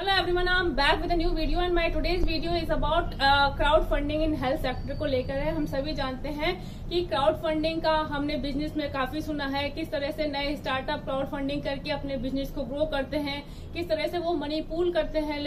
Hello everyone, I'm back with a new video and my today's video is about crowd funding in health sector को लेकर है। हम सभी जानते हैं कि क्राउड फंडिंग का हमने बिजनेस में काफी सुना है, किस तरह से नए स्टार्टअप क्राउड फंडिंग करके अपने बिजनेस को ग्रो करते हैं, किस तरह से वो मनी पूल करते हैं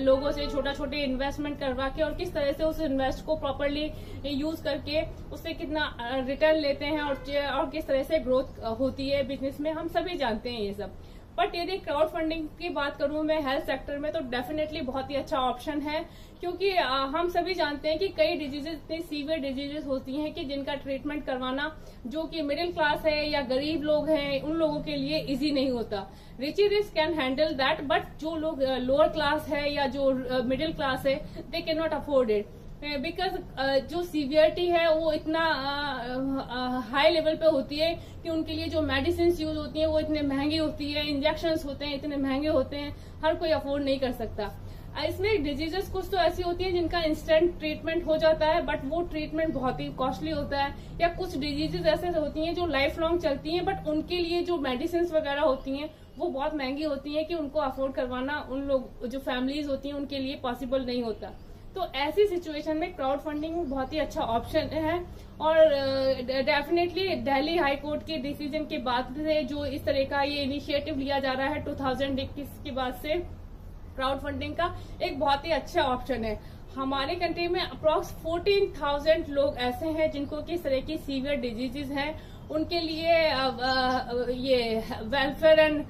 लोगों से छोटे इन्वेस्टमेंट करवा के, और किस तरह से उस इन्वेस्ट को प्रॉपरली यूज करके उससे कितना रिटर्न लेते हैं और किस तरह से ग्रोथ होती है बिजनेस में। हम सभी जानते हैं ये सब। बट यदि क्राउड फंडिंग की बात करूं मैं हेल्थ सेक्टर में, तो डेफिनेटली बहुत ही अच्छा ऑप्शन है, क्योंकि हम सभी जानते हैं कि कई डिजीजेस इतनी सीवियर डिजीजेस होती हैं कि जिनका ट्रीटमेंट करवाना जो कि मिडिल क्लास है या गरीब लोग हैं उन लोगों के लिए इजी नहीं होता। Rich can handle that, but जो लोग लोअर क्लास है या जो मिडिल क्लास है they can not afford it, because जो सीवियरिटी है वो इतना हाई लेवल पे होती है कि उनके लिए जो मेडिसिन यूज होती हैं वो इतने महंगी होती है, इंजेक्शंस होते हैं इतने महंगे होते हैं, हर कोई अफोर्ड नहीं कर सकता। इसमें डिजीजेस कुछ तो ऐसी होती है जिनका इंस्टेंट ट्रीटमेंट हो जाता है, बट वो ट्रीटमेंट बहुत ही कॉस्टली होता है, या कुछ डिजीजेस ऐसे होती हैं जो लाइफ लॉन्ग चलती हैं, बट उनके लिए जो मेडिसिन वगैरह होती हैं वो बहुत महंगी होती हैं कि उनको अफोर्ड करवाना उन लोग जो फैमिलीज होती हैं उनके लिए पॉसिबल नहीं होता। तो ऐसी सिचुएशन में क्राउड फंडिंग बहुत ही अच्छा ऑप्शन है, और डेफिनेटली दिल्ली हाई कोर्ट के डिसीजन के बाद से जो इस तरह का ये इनिशिएटिव लिया जा रहा है 2021 के बाद से क्राउड फंडिंग का एक बहुत ही अच्छा ऑप्शन है। हमारे कंट्री में अप्रॉक्स 14,000 लोग ऐसे हैं जिनको किस तरह की सीवियर डिजीजेज हैं, उनके लिए ये वेलफेयर एंड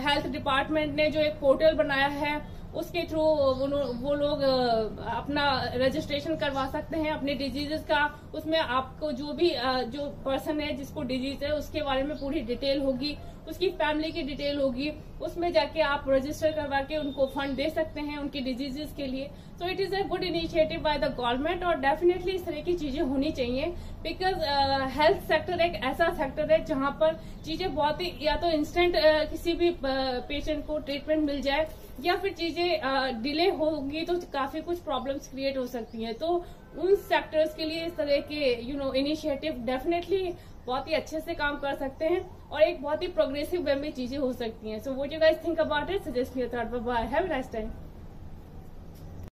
हेल्थ डिपार्टमेंट ने जो एक पोर्टल बनाया है उसके थ्रू वो लोग अपना रजिस्ट्रेशन करवा सकते हैं अपने डिजीजेस का। उसमें आपको जो भी जो पर्सन है जिसको डिजीज है उसके बारे में पूरी डिटेल होगी, उसकी फैमिली की डिटेल होगी, उसमें जाके आप रजिस्टर करवा के उनको फंड दे सकते हैं उनकी डिजीजेस के लिए। So it is a good initiative by the government, और डेफिनेटली इस तरह की चीजें होनी चाहिए, बिकॉज हेल्थ सेक्टर एक ऐसा सेक्टर है जहां पर चीजें बहुत ही या तो इंस्टेंट किसी भी पेशेंट को ट्रीटमेंट मिल जाए, या फिर चीजें डिले होगी तो काफी कुछ प्रॉब्लम्स क्रिएट हो सकती हैं। तो उन सेक्टर्स के लिए इस तरह के इनिशिएटिव डेफिनेटली बहुत ही अच्छे से काम कर सकते हैं, और एक बहुत ही प्रोग्रेसिव वे में चीजें हो सकती हैं। So what you guys think about it, suggest me your thought. Bye bye, have a nice time.